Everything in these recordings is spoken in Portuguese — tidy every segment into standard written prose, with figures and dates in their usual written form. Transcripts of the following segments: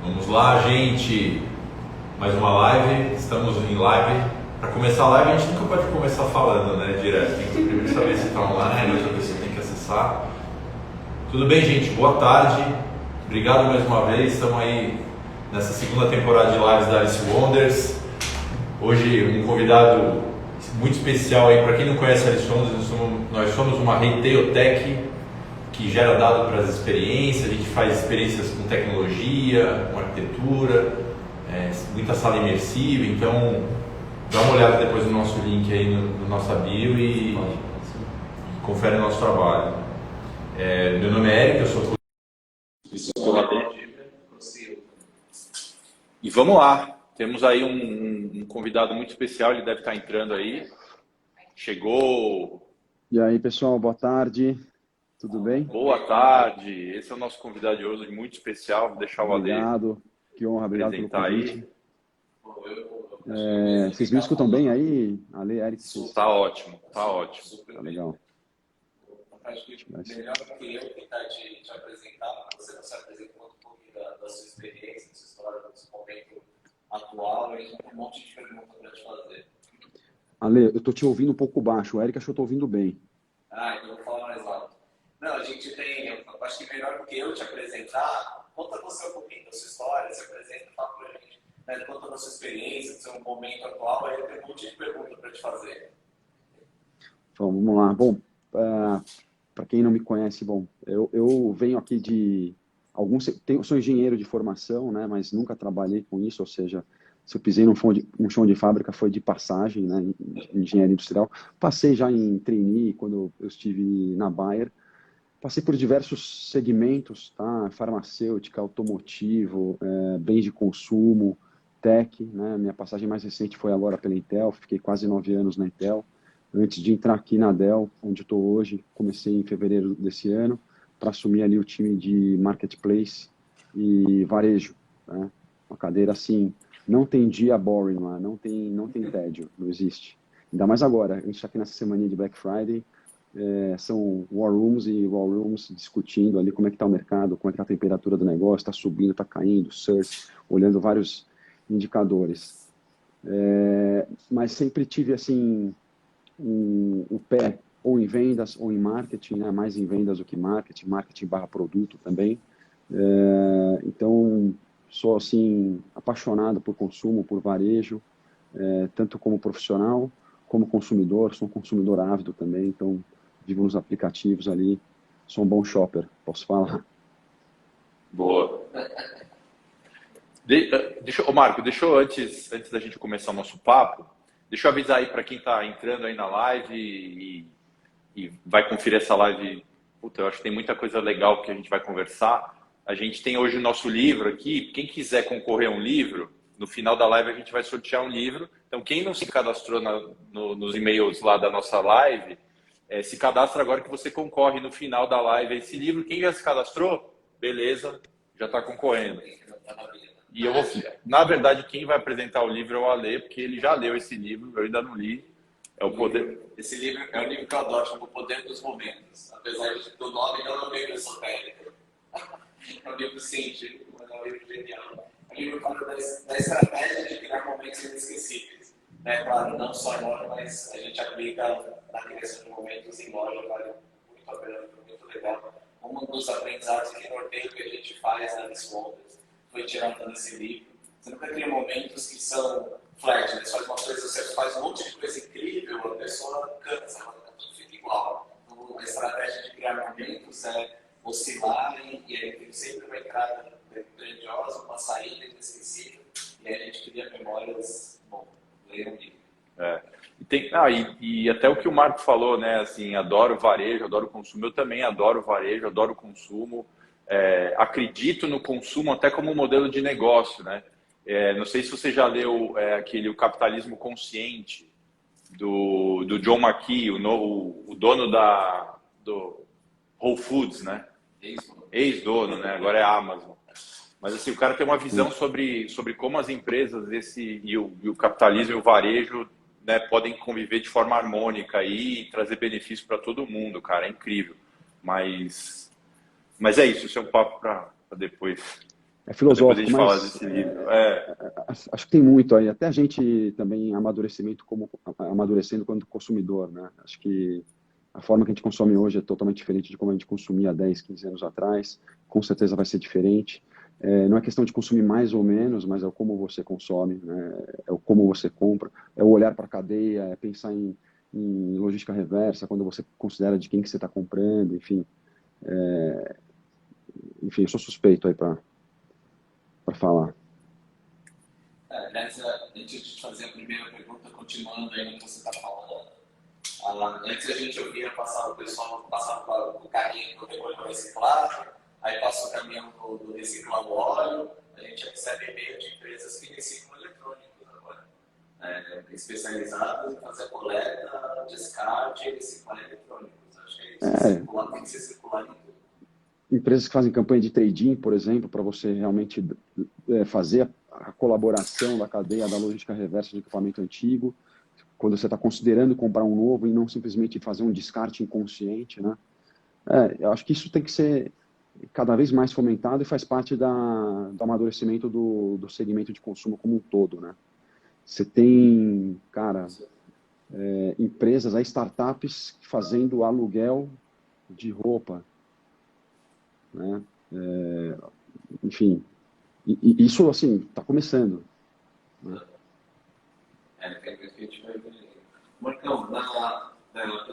Vamos lá, gente. Mais uma live. Estamos em live. Para começar a live, a gente nunca pode começar falando, né? Direto. Tem que primeiro saber se está online, outra vez você tem que acessar. Tudo bem, gente? Boa tarde. Obrigado mais uma vez. Estamos aí nessa segunda temporada de lives da Alice Wonders. Hoje, um convidado muito especial aí. Para quem não conhece a Alice Wonders, nós somos uma retail tech que gera dado para as experiências. A gente faz experiências com tecnologia, com arquitetura, muita sala imersiva. Então, dá uma olhada depois no nosso link aí no nossa bio e confere o nosso trabalho. Meu nome é Eric, eu sou e vamos lá. Temos aí um convidado muito especial, ele deve estar entrando aí. Chegou. E aí, pessoal, boa tarde. Tudo bem? Boa tarde. Esse é o nosso convidado de hoje, muito especial. Vou deixar o Ale. Obrigado. Que honra, obrigado pelo convite. Aí. Vocês me escutam bem aí, Ale, Eric? Tá ótimo, tá ótimo. Tá legal. Acho que melhor do que eu tentar te apresentar, você não se apresenta um pouquinho da sua experiência, da sua história, do seu momento atual, a gente tem um monte de perguntas para te fazer. Ale, eu tô te ouvindo um pouco baixo, o Eric achou que eu tô ouvindo bem. Então eu vou falar mais alto. Não, a gente tem, eu acho que melhor do que eu te apresentar, conta você um pouquinho da sua história, se apresenta, fala pra gente, né, conta da sua experiência, do seu momento atual, aí eu tenho um monte de perguntas para te fazer. Então, vamos lá. Bom, para quem não me conhece, bom, eu venho aqui de sou engenheiro de formação, né, mas nunca trabalhei com isso, ou seja, se eu pisei num chão de fábrica foi de passagem, né, em engenharia industrial. Passei já em trainee quando eu estive na Bayer. Passei por diversos segmentos, tá? Farmacêutica, automotivo, bens de consumo, tech, né? Minha passagem mais recente foi agora pela Intel, fiquei quase 9 anos na Intel. Antes de entrar aqui na Dell, onde estou hoje, comecei em fevereiro desse ano, para assumir ali o time de marketplace e varejo, né? Uma cadeira assim, não tem dia boring lá, não tem tédio, não existe. Ainda mais agora, a gente está aqui nessa semana de Black Friday, são war rooms e raw rooms discutindo ali como é que está o mercado, como é que está a temperatura do negócio, está subindo, está caindo, search, olhando vários indicadores. Mas sempre tive assim o pé ou em vendas ou em marketing, né? Mais em vendas do que marketing barra produto também. Então, sou assim apaixonado por consumo, por varejo, tanto como profissional como consumidor. Sou um consumidor ávido também, então vivo nos aplicativos ali, sou um bom shopper, posso falar. Boa. Marco, deixa eu, antes da gente começar o nosso papo, deixa eu avisar aí para quem está entrando aí na live e vai conferir essa live. Puta, eu acho que tem muita coisa legal que a gente vai conversar. A gente tem hoje o nosso livro aqui. Quem quiser concorrer a um livro, no final da live a gente vai sortear um livro. Então, quem não se cadastrou nos e-mails lá da nossa live, se cadastra agora que você concorre no final da live a esse livro. Quem já se cadastrou, beleza, já está concorrendo. E na verdade, quem vai apresentar o livro é o Ale, porque ele já leu esse livro, eu ainda não li. É o Poder. Esse livro é um livro que eu adoro, chama O Poder dos Momentos. Apesar do nome, não é um livro esotérico. É um livro científico, mas é um livro genial. É um livro que fala da estratégia de criar momentos inesquecíveis. Claro, não só em loja, mas a gente aplica na criação de momentos em loja, vale muito a pena, muito legal. Um dos aprendizados que norteia o que a gente faz na Alice Wonders foi tirado nesse livro. Você nunca cria momentos que são flat, né? Você faz uma coisa, você faz um monte de coisa incrível, a pessoa cansa, tudo fica igual. Então, a estratégia de criar momentos é oscilar e aí tem sempre uma entrada grandiosa, uma saída inesquecível, e aí a gente cria memórias, ler um livro. E até o que o Marco falou, né? Assim, adoro varejo, adoro consumo. Eu também adoro varejo, adoro consumo. Acredito no consumo até como modelo de negócio, né? Não sei se você já leu O Capitalismo Consciente, do John McKee, o dono do Whole Foods, né? Ex-dono, né? Agora é a Amazon. Mas assim, o cara tem uma visão sobre como as empresas e o capitalismo e o varejo, né, podem conviver de forma harmônica e trazer benefício para todo mundo, cara. É incrível. Mas é isso é um papo para depois. É Para depois a filosófico, gente falar mas desse livro. É, acho que tem muito aí. Até a gente também amadurecendo quanto consumidor, né? Acho que a forma que a gente consome hoje é totalmente diferente de como a gente consumia há 10, 15 anos atrás. Com certeza vai ser diferente. Não é questão de consumir mais ou menos, mas é o como você consome, né? É o como você compra, é o olhar para a cadeia, é pensar em logística reversa, quando você considera de quem que você está comprando, enfim. Enfim, eu sou suspeito aí para falar. Antes de fazer a primeira pergunta, continuando aí no que você está falando, antes a gente ouvia passar o pessoal passava o carrinho do recolhedor reciclado, aí passa o caminhão do reciclar o óleo, a gente recebe e-mail de empresas que reciclam eletrônicos agora, especializadas em fazer coleta, descarte e reciclar eletrônicos. Acho que é isso, circular, tem que ser circular em tudo. Empresas que fazem campanha de trade-in, por exemplo, para você realmente fazer a colaboração da cadeia da logística reversa de equipamento antigo, quando você está considerando comprar um novo e não simplesmente fazer um descarte inconsciente, né? Eu acho que isso tem que ser cada vez mais fomentado e faz parte do amadurecimento do segmento de consumo como um todo, né? Você tem, cara, empresas, startups fazendo aluguel de roupa, né? Enfim, e isso, assim, está começando, né? Tem que a gente vai ver. Marcão, a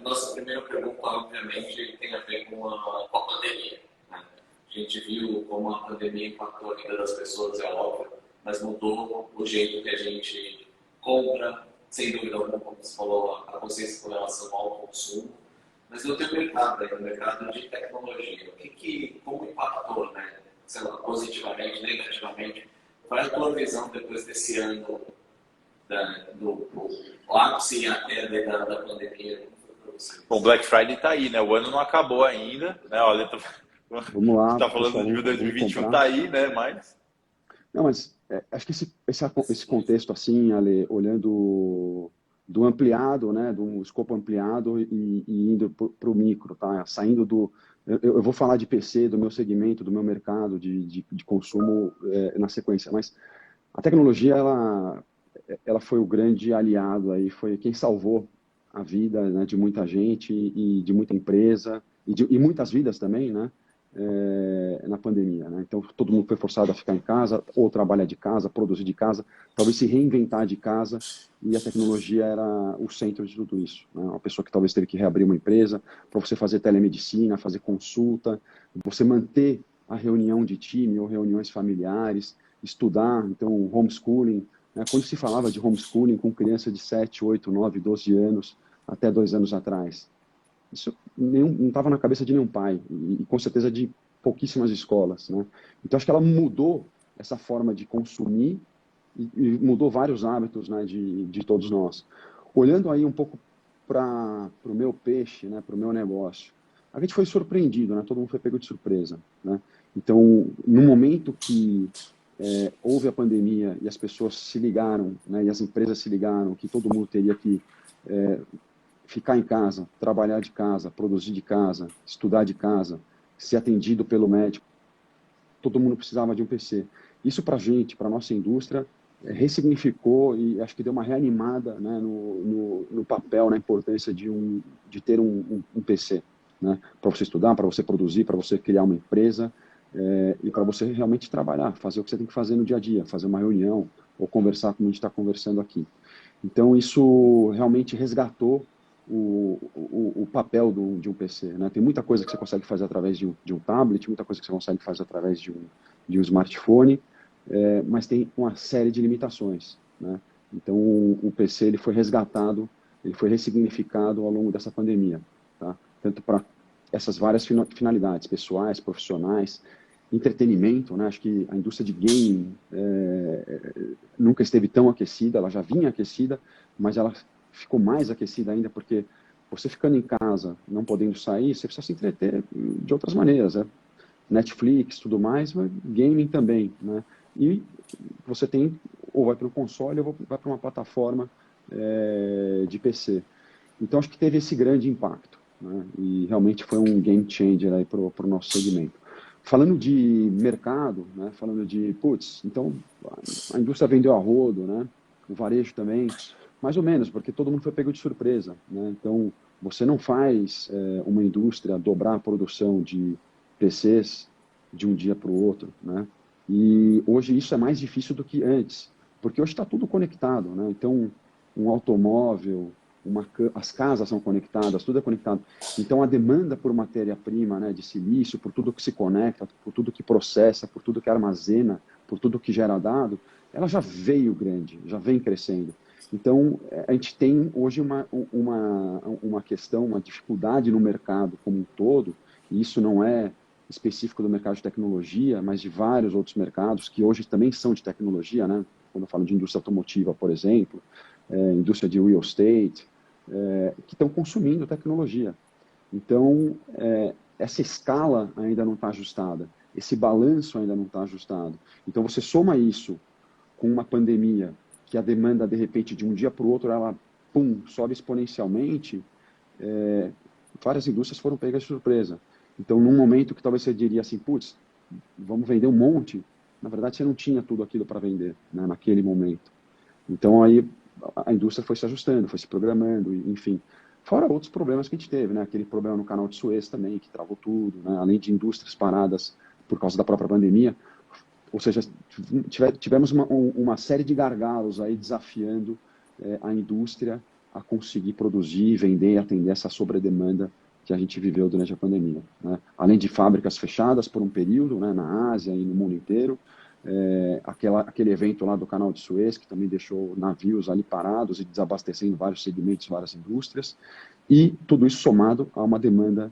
nossa primeira pergunta, obviamente, tem a ver com a pandemia, né? A gente viu como a pandemia impactou a vida das pessoas, é óbvio, mas mudou o jeito que a gente compra, sem dúvida alguma, como você falou, a consciência com relação ao consumo. Mas no teu mercado, no mercado de tecnologia, como impactou, né? Sei lá, positivamente, negativamente? Qual é a tua visão depois desse ano do ápice até da pandemia? bom, Black Friday tá aí, né? O ano não acabou ainda, né? Olha, Vamos lá, tá falando pessoal, de vamos 2021, comprar. tá aí, né? Mas Não, mas acho que esse contexto, assim, Ale, olhando do ampliado, né, do escopo ampliado e indo para o micro, tá? Saindo do... Eu vou falar de PC, do meu segmento, do meu mercado de consumo na sequência, mas a tecnologia, ela foi o grande aliado aí, foi quem salvou a vida, né, de muita gente e de muita empresa e muitas vidas também, né? Na pandemia, né? Então todo mundo foi forçado a ficar em casa, ou trabalhar de casa, produzir de casa, talvez se reinventar de casa, e a tecnologia era o centro de tudo isso, né? Uma pessoa que talvez teve que reabrir uma empresa para você fazer telemedicina, fazer consulta, você manter a reunião de time ou reuniões familiares, estudar, então homeschooling, né? Quando se falava de homeschooling com criança de 7, 8, 9, 12 anos, até 2 anos atrás, isso não estava na cabeça de nenhum pai, e com certeza de pouquíssimas escolas, né? Então, acho que ela mudou essa forma de consumir e mudou vários hábitos, né, de todos nós. Olhando aí um pouco para o meu peixe, né, para o meu negócio, a gente foi surpreendido, né? Todo mundo foi pego de surpresa, né? Então, no momento que houve a pandemia e as pessoas se ligaram, né, e as empresas se ligaram que todo mundo teria que ficar em casa, trabalhar de casa, produzir de casa, estudar de casa, ser atendido pelo médico, todo mundo precisava de um PC. Isso para a gente, para a nossa indústria, ressignificou e acho que deu uma reanimada, né, no papel, na importância de ter um PC, né, para você estudar, para você produzir, para você criar uma empresa e para você realmente trabalhar, fazer o que você tem que fazer no dia a dia, fazer uma reunião ou conversar como a gente está conversando aqui. Então, isso realmente resgatou o papel de um PC, né? Tem muita coisa que você consegue fazer através de um tablet, muita coisa que você consegue fazer através de um smartphone, mas tem uma série de limitações, né? Então, o PC ele foi resgatado, ele foi ressignificado ao longo dessa pandemia, tá? Tanto para essas várias finalidades, pessoais, profissionais, entretenimento, né? Acho que a indústria de game nunca esteve tão aquecida, ela já vinha aquecida, mas ela ficou mais aquecida ainda porque você ficando em casa, não podendo sair, você precisa se entreter de outras maneiras, né? Netflix, tudo mais, mas gaming também, né? E você tem, ou vai para um console, ou vai para uma plataforma de PC. Então, acho que teve esse grande impacto, né? E realmente foi um game changer aí para o nosso segmento. Falando de mercado, né? Falando de, putz, então a indústria vendeu a rodo, né? O varejo também, mais ou menos, porque todo mundo foi pego de surpresa, né? Então, você não faz uma indústria dobrar a produção de PCs de um dia para o outro, né? E hoje isso é mais difícil do que antes, porque hoje está tudo conectado, né? Então, um automóvel, as casas são conectadas, tudo é conectado. Então, a demanda por matéria-prima, né, de silício, por tudo que se conecta, por tudo que processa, por tudo que armazena, por tudo que gera dado, ela já veio grande, já vem crescendo. Então, a gente tem hoje uma questão, uma dificuldade no mercado como um todo, e isso não é específico do mercado de tecnologia, mas de vários outros mercados que hoje também são de tecnologia, né? Quando eu falo de indústria automotiva, por exemplo, indústria de real estate, que estão consumindo tecnologia. Então, essa escala ainda não está ajustada, esse balanço ainda não está ajustado. Então, você soma isso com uma pandemia, que a demanda, de repente, de um dia para o outro, ela, pum, sobe exponencialmente, várias indústrias foram pegas de surpresa. Então, num momento que talvez você diria assim, putz, vamos vender um monte, na verdade, você não tinha tudo aquilo para vender, né, naquele momento. Então, aí a indústria foi se ajustando, foi se programando, enfim. Fora outros problemas que a gente teve, né? Aquele problema no canal de Suez também, que travou tudo, né? Além de indústrias paradas por causa da própria pandemia. Ou seja, tivemos uma série de gargalos aí desafiando a indústria a conseguir produzir, vender e atender essa sobredemanda que a gente viveu durante a pandemia, né? Além de fábricas fechadas por um período, né, na Ásia e no mundo inteiro, aquele evento lá do canal de Suez, que também deixou navios ali parados e desabastecendo vários segmentos, várias indústrias, e tudo isso somado a uma demanda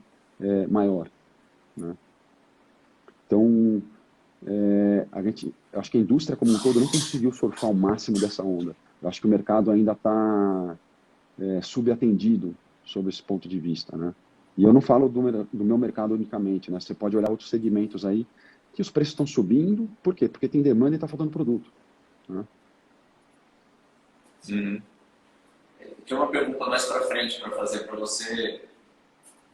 maior, né? Então, eu acho que a indústria como um todo não conseguiu surfar o máximo dessa onda. Eu acho que o mercado ainda está subatendido sob esse ponto de vista, né? E eu não falo do meu mercado unicamente, né? Você pode olhar outros segmentos aí que os preços estão subindo. Por quê? Porque tem demanda e está faltando produto, né? Uhum. Tinha uma pergunta mais para frente para fazer para você.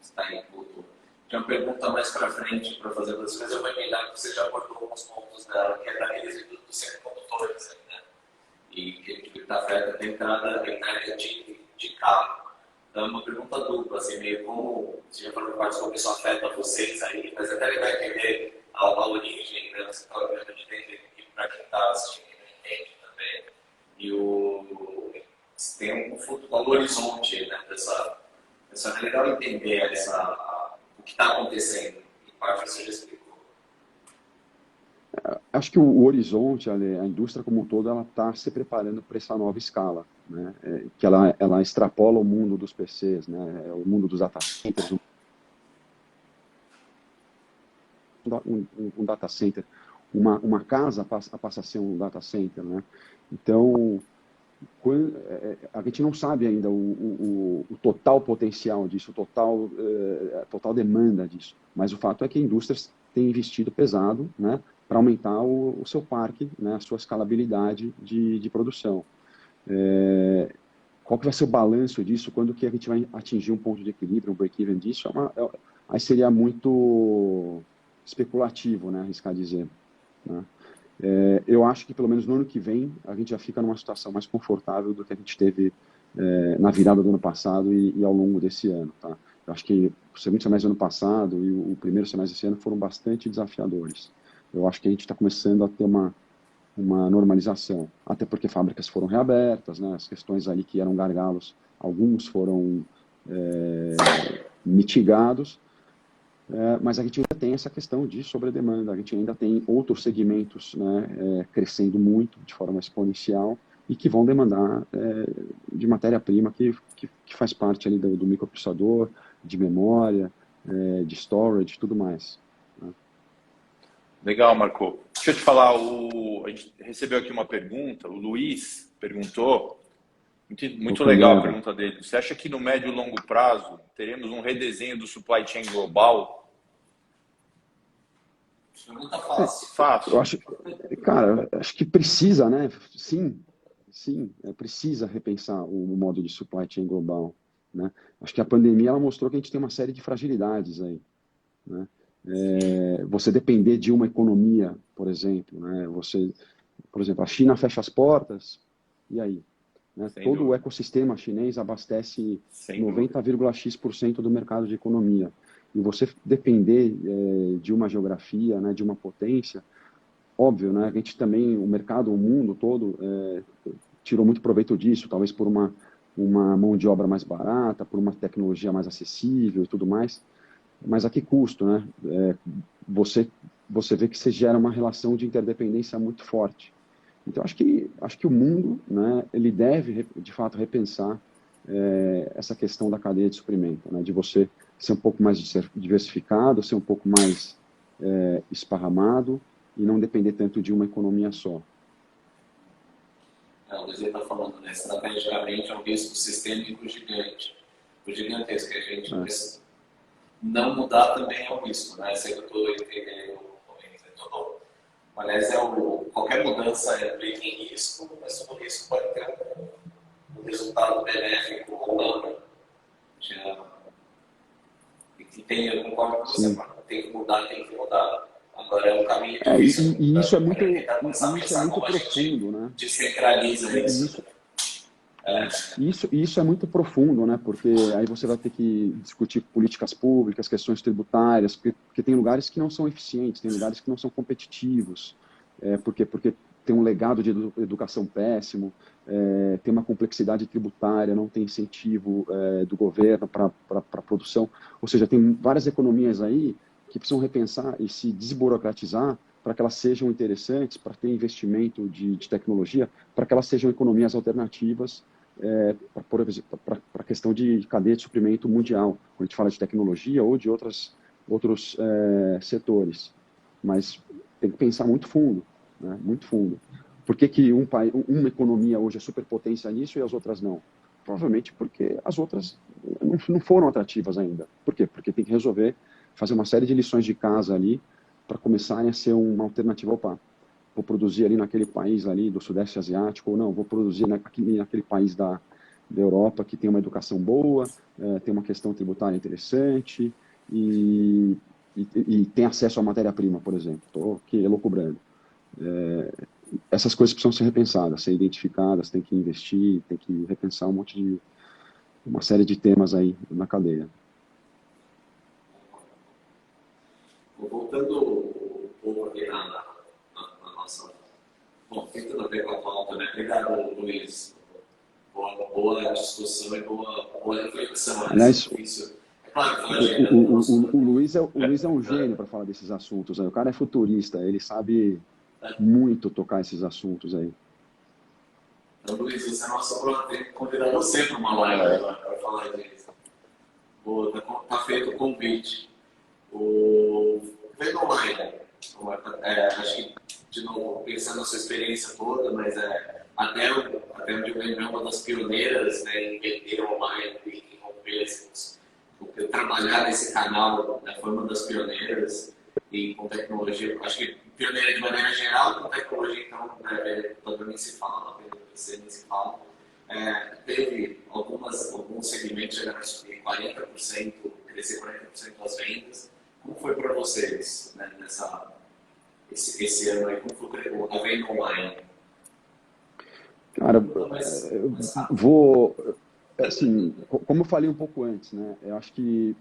Está aí, voltou. Tinha uma pergunta mais para frente para fazer para você, mas eu vou emendar que você já abordou alguns pontos dela, que é daqueles dos semicondutores, né? E que está afeta a entrada de carro. Então, é uma pergunta dupla, assim, meio como você já falou quase como isso afeta vocês aí, mas até ele vai entender a origem, né? Você está olhando de entender para quem está assistindo, entende também. E tem um futuro, um horizonte, né, dessa. É legal entender o que está acontecendo, em parte você já explicou. Acho que o horizonte, a indústria como um todo, ela está se preparando para essa nova escala, né? Que ela extrapola o mundo dos PCs, né? O mundo dos data centers, um data center, uma casa passa a ser um data center, né? Então, a gente não sabe ainda o total potencial disso, a total demanda disso, mas o fato é que a indústria tem investido pesado, né, para aumentar o seu parque, né, a sua escalabilidade de produção. Qual que vai ser o balanço disso? Quando que a gente vai atingir um ponto de equilíbrio, um break-even disso? Aí seria muito especulativo, né, arriscar dizer, né? Eu acho que pelo menos no ano que vem a gente já fica numa situação mais confortável do que a gente teve na virada do ano passado e ao longo desse ano, tá? Eu acho que o segundo semestre do ano passado e o primeiro semestre desse ano foram bastante desafiadores. Eu acho que a gente está começando a ter uma normalização, até porque fábricas foram reabertas, né? As questões ali que eram gargalos, alguns foram mitigados. Mas a gente ainda tem essa questão de sobredemanda, a gente ainda tem outros segmentos, né, crescendo muito, de forma exponencial, e que vão demandar de matéria-prima que faz parte ali do microprocessador, de memória, de storage, tudo mais, né? Legal, Marco. Deixa eu te falar, a gente recebeu aqui uma pergunta, o Luiz perguntou, muito legal a pergunta dele. Você acha que no médio e longo prazo teremos um redesenho do supply chain global? Pergunta fácil. Fácil. Eu acho, cara, acho que precisa, né? Sim, precisa repensar o modo de supply chain global, né? Acho que a pandemia ela mostrou que a gente tem uma série de fragilidades aí, né? você depender de uma economia, por exemplo, né? Por exemplo, a China fecha as portas, e aí? Né? Todo o ecossistema chinês abastece 90,x% do mercado de economia. E você depender de uma geografia, né, de uma potência, óbvio, né, a gente também, o mercado, o mundo todo, tirou muito proveito disso, talvez por uma mão de obra mais barata, por uma tecnologia mais acessível e tudo mais, mas a que custo, né? Você vê que você gera uma relação de interdependência muito forte. Então, acho que o mundo, né, ele deve, de fato, repensar essa questão da cadeia de suprimento, né, de você ser um pouco mais diversificado, ser um pouco mais esparramado e não depender tanto de uma economia só. O Luiz está falando, né, estrategicamente é um risco sistêmico gigante, gigantesco, que a gente não mudar também é um risco, né? Sei que eu estou entendendo, aliás, qualquer mudança implica em risco, mas o risco pode ter um resultado benéfico ou não. Eu concordo com você, tem que mudar, Agora é um caminho difícil. E isso é muito profundo, né? Descentraliza isso. Isso é muito profundo, né? Porque aí você vai ter que discutir políticas públicas, questões tributárias, porque tem lugares que não são eficientes, tem lugares que não são competitivos, porque tem um legado de educação péssimo, tem uma complexidade tributária, não tem incentivo do governo para a produção. Ou seja, tem várias economias aí que precisam repensar e se desburocratizar para que elas sejam interessantes, para ter investimento de tecnologia, para que elas sejam economias alternativas para a questão de cadeia de suprimento mundial, quando a gente fala de tecnologia ou de outros setores. Mas tem que pensar muito fundo, né? Muito fundo. Por que uma economia hoje é superpotência nisso e as outras não? Provavelmente porque as outras não foram atrativas ainda. Por quê? Porque tem que fazer uma série de lições de casa ali para começarem a ser uma alternativa. Opa, vou produzir ali naquele país ali do Sudeste Asiático, ou não, vou produzir naquele país da Europa que tem uma educação boa, tem uma questão tributária interessante e tem acesso à matéria-prima, por exemplo. Estou aqui elucubrando. Essas coisas precisam ser repensadas, ser identificadas, tem que investir, tem que repensar uma série de temas aí na cadeia. Voltando um pouco aqui na nossa... Bom, tem tudo a ver com a pauta, né? Obrigado, Luiz. Boa discussão e boa reflexão. Aliás, é claro que o Luiz é um gênio para falar desses assuntos. Né? O cara é futurista, ele sabe muito tocar esses assuntos aí. Então, Luiz, você é nosso problema. Tem que convidar você para uma live para falar disso. Está feito o convite. Vendo online, acho que, de novo, pensando na sua experiência toda, mas até onde eu lembro, é uma das pioneiras, né, em vender online e romper, trabalhar nesse canal, né, foi uma das pioneiras e com tecnologia, acho que pioneira de maneira geral, com tecnologia, então, também nem se fala, nem se fala. Teve alguns segmentos chegaram a subir 40%, crescer 40% das vendas. Como foi para vocês, né, esse ano aí? Como foi a venda online? Cara, assim, como eu falei um pouco antes, né, eu acho que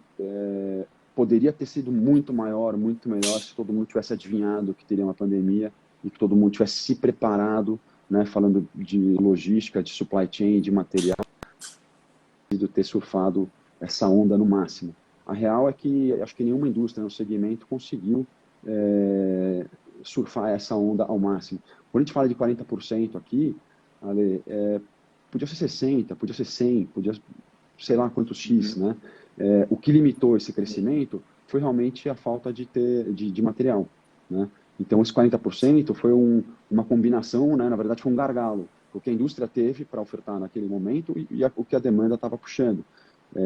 poderia ter sido muito maior, muito melhor se todo mundo tivesse adivinhado que teria uma pandemia e que todo mundo tivesse se preparado, né, falando de logística, de supply chain, de material, de ter surfado essa onda no máximo. A real é que acho que nenhuma indústria no segmento conseguiu surfar essa onda ao máximo. Quando a gente fala de 40% aqui, Ale, podia ser 60%, podia ser 100%, podia sei lá quantos X, né? O que limitou esse crescimento foi realmente a falta de material, né? Então, esse 40% foi uma combinação, né? Na verdade, foi um gargalo, o que a indústria teve para ofertar naquele momento e o que a demanda estava puxando.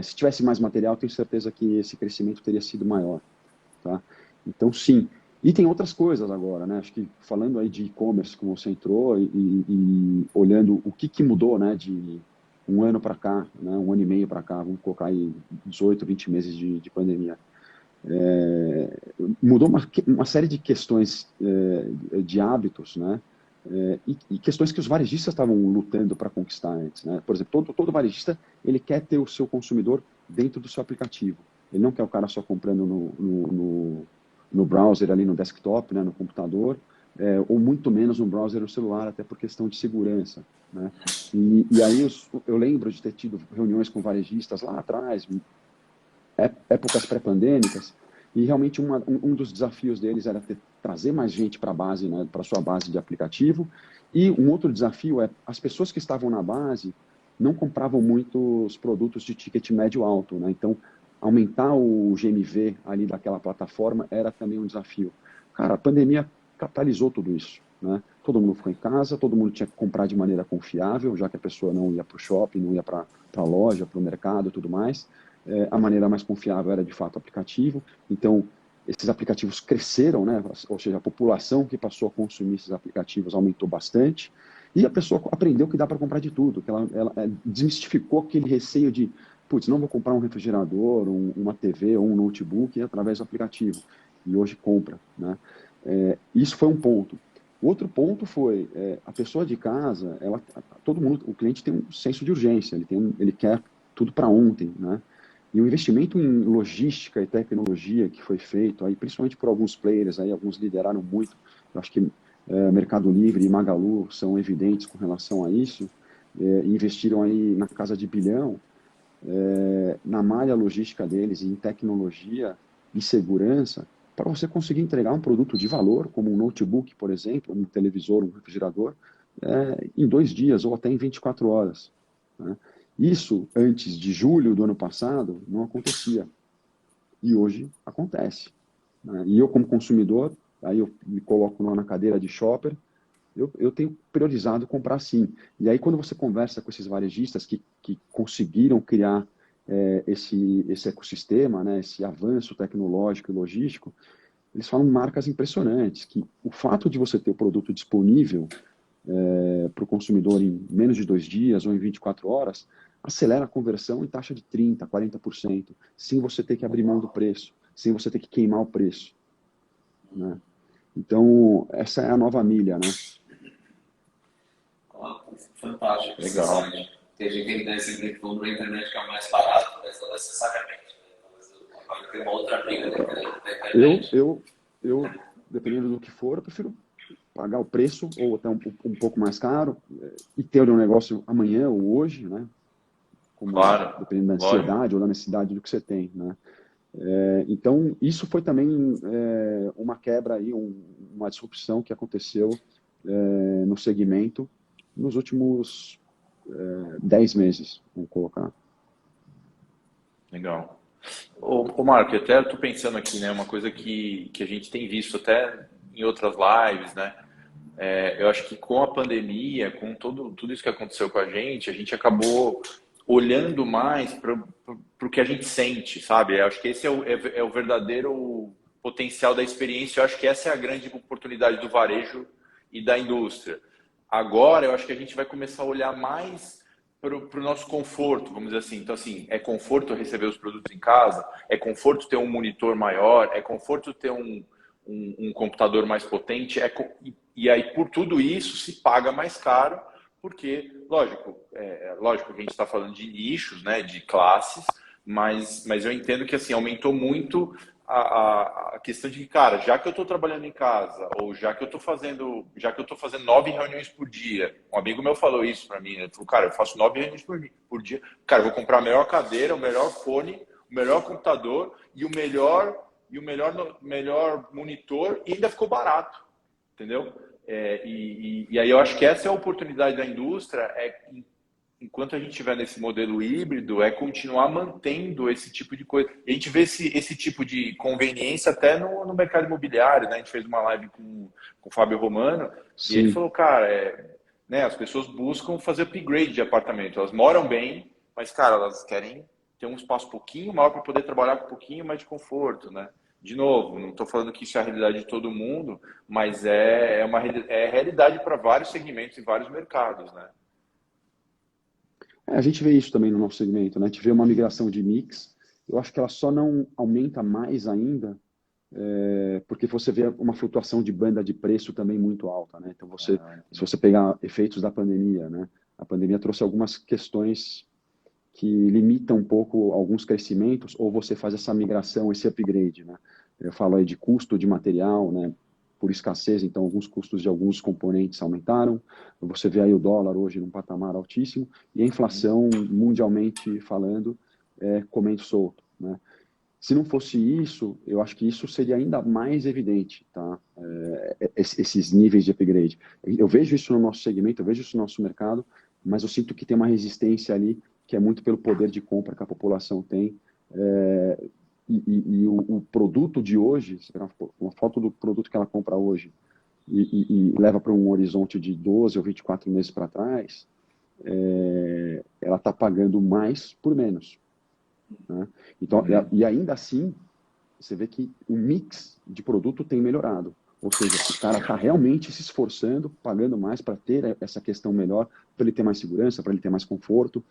Se tivesse mais material, tenho certeza que esse crescimento teria sido maior, tá? Então, sim. E tem outras coisas agora, né? Acho que falando aí de e-commerce, como você entrou, e olhando o que mudou, né? De um ano para cá, né? Um ano e meio para cá, vamos colocar aí 18, 20 meses de pandemia. Mudou uma série de questões de hábitos, né? E questões que os varejistas estavam lutando para conquistar antes, né? Por exemplo, todo varejista ele quer ter o seu consumidor dentro do seu aplicativo. Ele não quer o cara só comprando no browser ali no desktop, né, no computador, ou muito menos no browser no celular, até por questão de segurança, né? E aí eu lembro de ter tido reuniões com varejistas lá atrás, épocas pré-pandêmicas, e realmente um dos desafios deles era trazer mais gente para a base, né, para a sua base de aplicativo, e um outro desafio é as pessoas que estavam na base não compravam muitos produtos de ticket médio alto, né? Então, aumentar o GMV ali daquela plataforma era também um desafio. Cara, a pandemia catalisou tudo isso, né? Todo mundo ficou em casa, todo mundo tinha que comprar de maneira confiável, já que a pessoa não ia para o shopping, não ia para a loja, para o mercado e tudo mais. A maneira mais confiável era, de fato, o aplicativo. Então, esses aplicativos cresceram, né? Ou seja, a população que passou a consumir esses aplicativos aumentou bastante. E a pessoa aprendeu que dá para comprar de tudo, que ela desmistificou aquele receio de, putz, não vou comprar um refrigerador, uma TV ou um notebook através do aplicativo. E hoje compra, né? Isso foi um ponto. O outro ponto foi, a pessoa de casa, todo mundo, o cliente tem um senso de urgência, ele quer tudo para ontem, né? E o investimento em logística e tecnologia que foi feito, aí, principalmente por alguns players, aí, alguns lideraram muito, eu acho que Mercado Livre e Magalu são evidentes com relação a isso, investiram aí na casa de bilhão, na malha logística deles, em tecnologia e segurança, para você conseguir entregar um produto de valor, como um notebook, por exemplo, um televisor, um refrigerador, em 2 dias ou até em 24 horas. Né? Isso, antes de julho do ano passado, não acontecia. E hoje acontece. Né? E eu, como consumidor, aí eu me coloco na cadeira de shopper, eu tenho priorizado comprar sim. E aí, quando você conversa com esses varejistas que conseguiram criar esse ecossistema, né, esse avanço tecnológico e logístico, eles falam marcas impressionantes, que o fato de você ter o produto disponível para o consumidor em menos de 2 dias ou em 24 horas, acelera a conversão em taxa de 30%, 40%, sem você ter que abrir mão do preço, sem você ter que queimar o preço. Né? Então, essa é a nova milha, né? Fantástico. Legal. Tem gente que ainda sempre compra na internet que é o mais barato, mas não necessariamente. Né? Agora tem uma outra briga da internet. Eu, dependendo do que for, eu prefiro pagar o preço ou até um pouco mais caro e ter um negócio amanhã ou hoje, né? Como, Claro, dependendo da ansiedade ou da necessidade do que você tem, né? Então, isso foi também uma quebra aí, uma disrupção que aconteceu no segmento nos últimos 10 meses, vamos colocar. legal. Ô Marco, eu até estou pensando aqui, né? Uma coisa que a gente tem visto até em outras lives, né? Eu acho que com a pandemia, com tudo isso que aconteceu com a gente acabou olhando mais para o que a gente sente, sabe? Eu acho que esse é o verdadeiro potencial da experiência. Eu acho que essa é a grande oportunidade do varejo e da indústria. Agora, eu acho que a gente vai começar a olhar mais para o nosso conforto, vamos dizer assim. Então, assim, é conforto receber os produtos em casa, é conforto ter um monitor maior, é conforto ter um computador mais potente, e aí por tudo isso se paga mais caro, porque, lógico que a gente está falando de nichos, né, de classes, mas eu entendo que assim aumentou muito a questão de que, cara, já que eu estou trabalhando em casa, ou já que eu estou fazendo 9 reuniões por dia, um amigo meu falou isso para mim, ele falou, cara, eu faço 9 reuniões por dia, cara, eu vou comprar a melhor cadeira, o melhor fone, o melhor computador e o melhor monitor, e ainda ficou barato, entendeu? E aí eu acho que essa é a oportunidade da indústria, enquanto a gente estiver nesse modelo híbrido, é continuar mantendo esse tipo de coisa. E a gente vê esse tipo de conveniência até no mercado imobiliário, né? A gente fez uma live com o Fábio Romano, Sim. E ele falou, cara, né, as pessoas buscam fazer upgrade de apartamento, elas moram bem, mas, cara, elas querem ter um espaço um pouquinho maior para poder trabalhar com um pouquinho mais de conforto, né? De novo, não estou falando que isso é a realidade de todo mundo, mas é realidade para vários segmentos e vários mercados, né? A gente vê isso também no nosso segmento, né? A gente vê uma migração de mix eu acho que ela só não aumenta mais ainda, porque você vê uma flutuação de banda de preço também muito alta, né? Então, se você pegar efeitos da pandemia, né? A pandemia trouxe algumas questões que limitam um pouco alguns crescimentos, ou você faz essa migração, esse upgrade, né? Eu falo aí de custo de material, né? Por escassez, então alguns custos de alguns componentes aumentaram. Você vê aí o dólar hoje num patamar altíssimo e a inflação, mundialmente falando, comendo solto, né? Se não fosse isso, eu acho que isso seria ainda mais evidente, tá? Esses níveis de upgrade. Eu vejo isso no nosso segmento, eu vejo isso no nosso mercado, mas eu sinto que tem uma resistência ali, que é muito pelo poder de compra que a população tem. O produto de hoje, se pegar uma foto do produto que ela compra hoje e leva para um horizonte de 12 ou 24 meses para trás, ela está pagando mais por menos, né? Então, e ainda assim, você vê que o mix de produto tem melhorado. Ou seja, o cara está realmente se esforçando, pagando mais para ter essa questão melhor, para ele ter mais segurança, para ele ter mais conforto,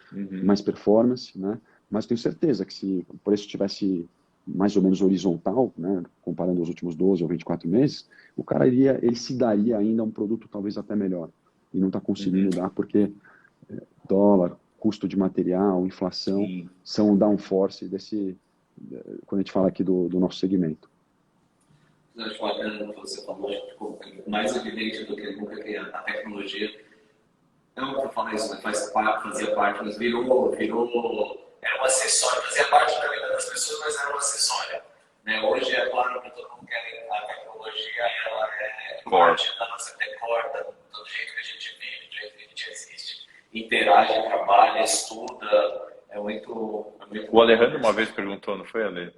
mais performance, né? Mas tenho certeza que se o preço estivesse mais ou menos horizontal, né, comparando os últimos 12 ou 24 meses, o cara ele se daria ainda um produto talvez até melhor. E não está conseguindo dar porque dólar, custo de material, inflação, são o downforce quando a gente fala aqui do nosso segmento. Eu acho bacana o que você falou, mais evidente do que nunca que a tecnologia, não para falar isso, né, fazia parte, mas virou, era um acessório, fazia parte da vida das pessoas, mas era um acessório, né? Hoje é claro que todo mundo quer a tecnologia, ela é parte da nossa decorda, do jeito que a gente vive, do jeito que a gente existe, interage, trabalha, estuda, é muito... O Alejandro uma vez perguntou, não foi, Ale?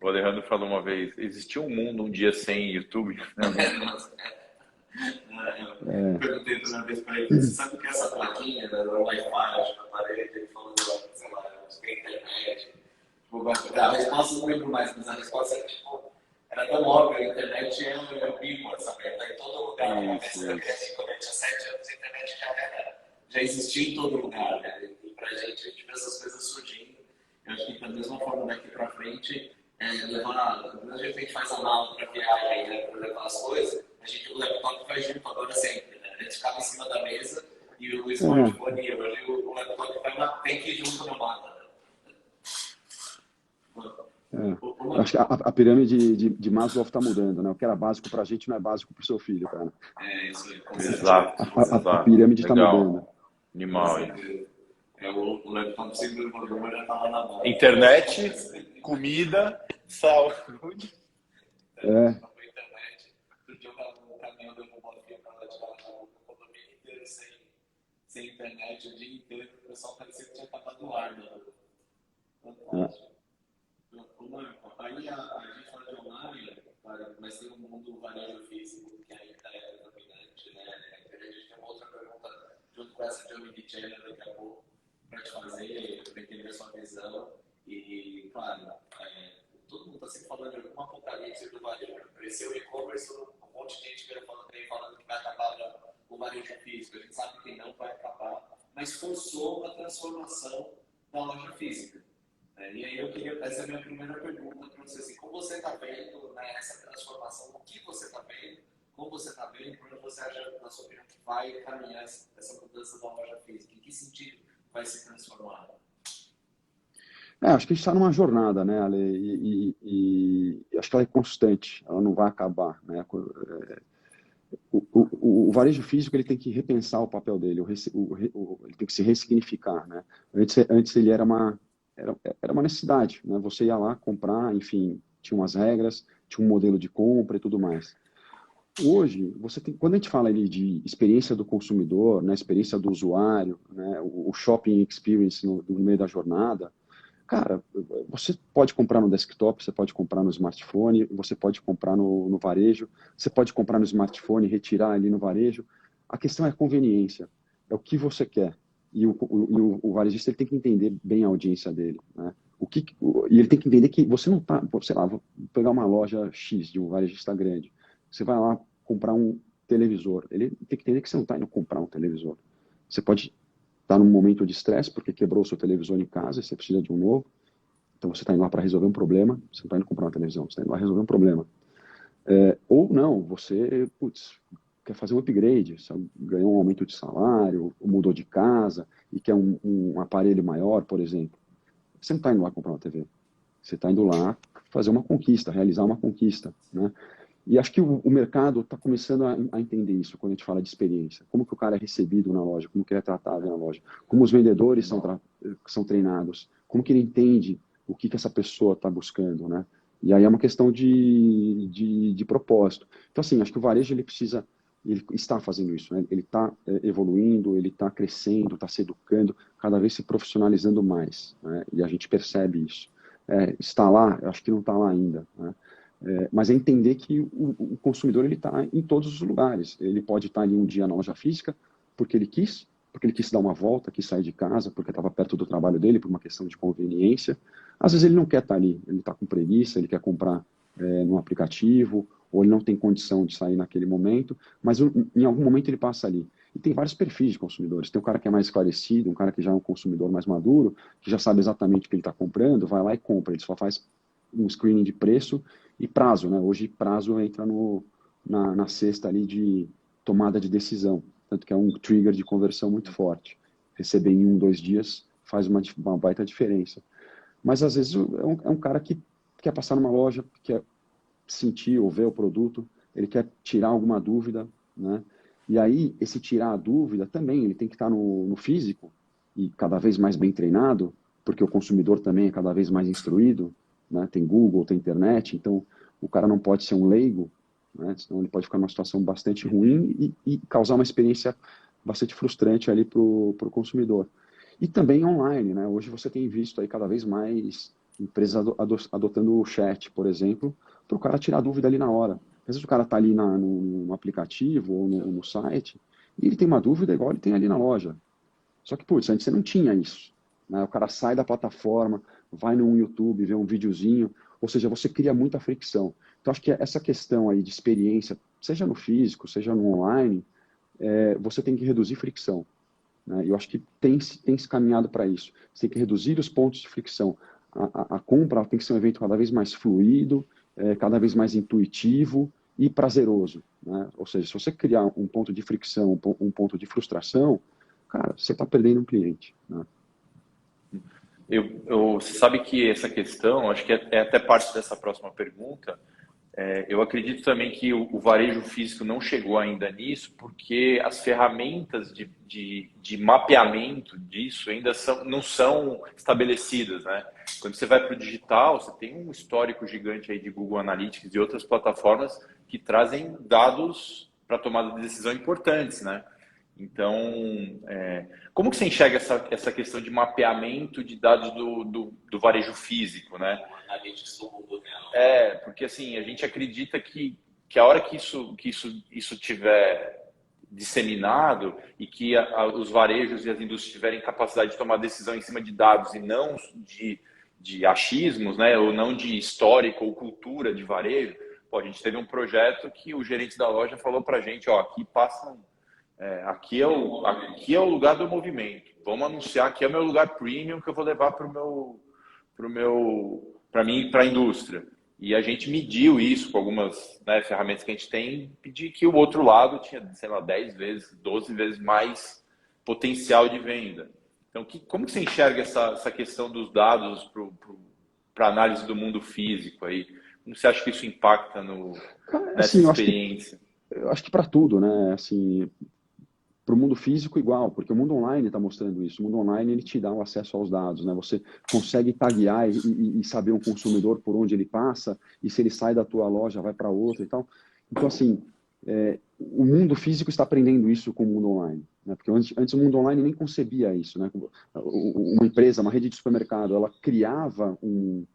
O Alejandro falou uma vez, existiu um mundo um dia sem YouTube? Eu perguntei toda vez para ele, você sabe o que é essa plaquinha do Wi-Fi na parede? Ele falou, sei lá, tem internet. A resposta não lembro mais, mas a resposta era era tão óbvia, a internet é ubiqua, sabe? Está em todo lugar. Quando eu tinha 7 anos, a internet já existia em todo lugar, né? E pra gente, a gente vê essas coisas surgindo. Eu acho que da mesma forma daqui para frente, quando a gente faz a mala para viagem, né, para levar as coisas, o laptop vai junto agora sempre, né? A gente ficava em cima da mesa e o smartphone ia, hoje o laptop tem que ir junto na mala. Acho que a pirâmide de Maslow está mudando, né? O que era básico para a gente não é básico para o seu filho, cara. Isso aí. Exato. A pirâmide está mudando. Animal, hein? O laptop sempre mudou, mas já estava na mão. Internet, comida, saúde. Internet. Outro dia o caminhão deu uma bolinha para lá de casa, o condomínio inteiro sem internet o dia inteiro, o pessoal parecia que tinha acabado o ar, né? Fantástico. Aí a gente fala de online, mas tem um mundo varejo físico que ainda é dominante, né? A gente tem uma outra pergunta junto com essa de Omnichannel daqui a pouco para te fazer, para entender a sua visão. E, claro, todo mundo está sempre falando de alguma apocalipse do varejo. Cresceu o e-commerce, um monte de gente veio falando que vai acabar o varejo físico. A gente sabe que não vai acabar, mas forçou uma transformação da loja física. E aí essa é a minha primeira pergunta para você, assim, como você está vendo, né, essa transformação, o que você está vendo, como você está vendo, como você acha, na sua opinião, que vai caminhar essa mudança da loja física, em que sentido vai se transformar? Acho que a gente está numa jornada, né, Ale, e acho que ela é constante, ela não vai acabar, né? O varejo físico ele tem que repensar o papel dele, ele tem que se ressignificar, né? Antes ele era uma necessidade, né? Você ia lá comprar, enfim, tinha umas regras, tinha um modelo de compra e tudo mais. Hoje, quando a gente fala ali de experiência do consumidor, né, experiência do usuário, né, o shopping experience no meio da jornada, cara, você pode comprar no desktop, você pode comprar no smartphone, você pode comprar no varejo, você pode comprar no smartphone e retirar ali no varejo. A questão é a conveniência, é o que você quer. E o varejista ele tem que entender bem a audiência dele, né? E ele tem que entender que você não está, sei lá, vou pegar uma loja X de um varejista grande, você vai lá comprar um televisor, ele tem que entender que você não está indo comprar um televisor. Você pode estar num momento de estresse porque quebrou o seu televisor em casa e você precisa de um novo. Então você está indo lá para resolver um problema, você não está indo comprar uma televisão, você está indo lá resolver um problema. Ou não, você quer fazer um upgrade, você ganhou um aumento de salário, ou mudou de casa e quer um aparelho maior, por exemplo. Você não está indo lá comprar uma TV. Você está indo lá fazer uma conquista, realizar uma conquista, né? E acho que o mercado está começando a entender isso quando a gente fala de experiência. Como que o cara é recebido na loja, como que ele é tratado na loja, como os vendedores são treinados, como que ele entende o que essa pessoa está buscando, né? E aí é uma questão de propósito. Então, assim, acho que o varejo ele está fazendo isso, né? Ele está evoluindo, ele está crescendo, está se educando, cada vez se profissionalizando mais, né? E a gente percebe isso. Está lá? Eu acho que não está lá ainda, né? Mas é entender que o consumidor ele está em todos os lugares. Ele pode estar ali um dia na loja física porque ele quis dar uma volta, quis sair de casa, porque estava perto do trabalho dele, por uma questão de conveniência. Às vezes ele não quer estar ali, ele está com preguiça, ele quer comprar no aplicativo, ou ele não tem condição de sair naquele momento, mas em algum momento ele passa ali. E tem vários perfis de consumidores. Tem um cara que é mais esclarecido, um cara que já é um consumidor mais maduro, que já sabe exatamente o que ele está comprando, vai lá e compra. Ele só faz um screening de preço e prazo, né? Hoje prazo entra na cesta ali de tomada de decisão, tanto que é um trigger de conversão muito forte. Receber em 1, 2 dias faz uma baita diferença. Mas às vezes é um cara que quer passar numa loja, quer sentir ou ver o produto, ele quer tirar alguma dúvida, né? E aí esse tirar a dúvida também, ele tem que estar no físico e cada vez mais bem treinado, porque o consumidor também é cada vez mais instruído, né? Tem Google, tem internet, então o cara não pode ser um leigo, né? Senão ele pode ficar numa situação bastante ruim e causar uma experiência bastante frustrante ali para o consumidor. E também online, né? Hoje você tem visto aí cada vez mais empresas adotando o chat, por exemplo, para o cara tirar dúvida ali na hora. Às vezes o cara está ali no aplicativo ou no site e ele tem uma dúvida igual ele tem ali na loja. Só que, putz, antes você não tinha isso, né? O cara sai da plataforma, vai no YouTube, vê um videozinho, ou seja, você cria muita fricção. Então, acho que essa questão aí de experiência, seja no físico, seja no online, você tem que reduzir fricção, né? Eu acho que tem se caminhado para isso. Você tem que reduzir os pontos de fricção. A compra tem que ser um evento cada vez mais fluido, cada vez mais intuitivo e prazeroso, né? Ou seja, se você criar um ponto de fricção, um ponto de frustração, cara, você está perdendo um cliente, né? Você sabe que essa questão, acho que é até parte dessa próxima pergunta. Eu acredito também que o varejo físico não chegou ainda nisso, porque as ferramentas de mapeamento disso ainda não são estabelecidas, né? Quando você vai para o digital, você tem um histórico gigante aí de Google Analytics e outras plataformas que trazem dados para tomada de decisão importantes, né? Então, como que você enxerga essa questão de mapeamento de dados do varejo físico, né? Porque assim, a gente acredita que a hora que isso tiver disseminado e que os varejos e as indústrias tiverem capacidade de tomar decisão em cima de dados e não de achismos, né? Ou não de histórico ou cultura de varejo, a gente teve um projeto que o gerente da loja falou pra gente, aqui passam... aqui é o lugar do movimento. Vamos anunciar, aqui é o meu lugar premium que eu vou levar para a indústria. E a gente mediu isso com algumas, né, ferramentas que a gente tem, pedir que o outro lado tinha, sei lá, 10 vezes, 12 vezes mais potencial de venda. Então, como que você enxerga essa questão dos dados para análise do mundo físico aí? Como você acha que isso impacta nessa experiência? Eu acho que para tudo, né? Assim, para o mundo físico igual, porque o mundo online está mostrando isso. O mundo online ele te dá o acesso aos dados, né? Você consegue taguear e saber um consumidor por onde ele passa e se ele sai da tua loja vai para outra e tal. Então assim, o mundo físico está aprendendo isso com o mundo online, né? Porque antes o mundo online nem concebia isso, né? Uma empresa, uma rede de supermercado, ela criava um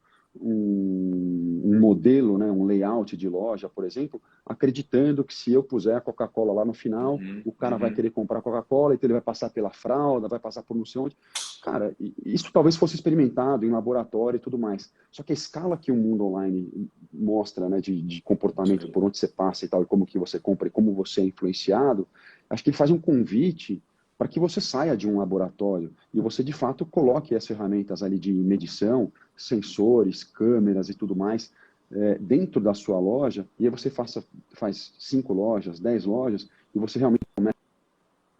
modelo, né, um layout de loja, por exemplo, acreditando que se eu puser a Coca-Cola lá no final, o cara vai querer comprar Coca-Cola, então ele vai passar pela fralda, vai passar por não sei onde. Cara, isso talvez fosse experimentado em laboratório e tudo mais. Só que a escala que o mundo online mostra, né, de comportamento, por onde você passa e tal, e como que você compra e como você é influenciado, acho que ele faz um convite para que você saia de um laboratório e você, de fato, coloque as ferramentas ali de medição, sensores, câmeras e tudo mais, dentro da sua loja, e aí você faz 5 lojas, 10 lojas, e você realmente começa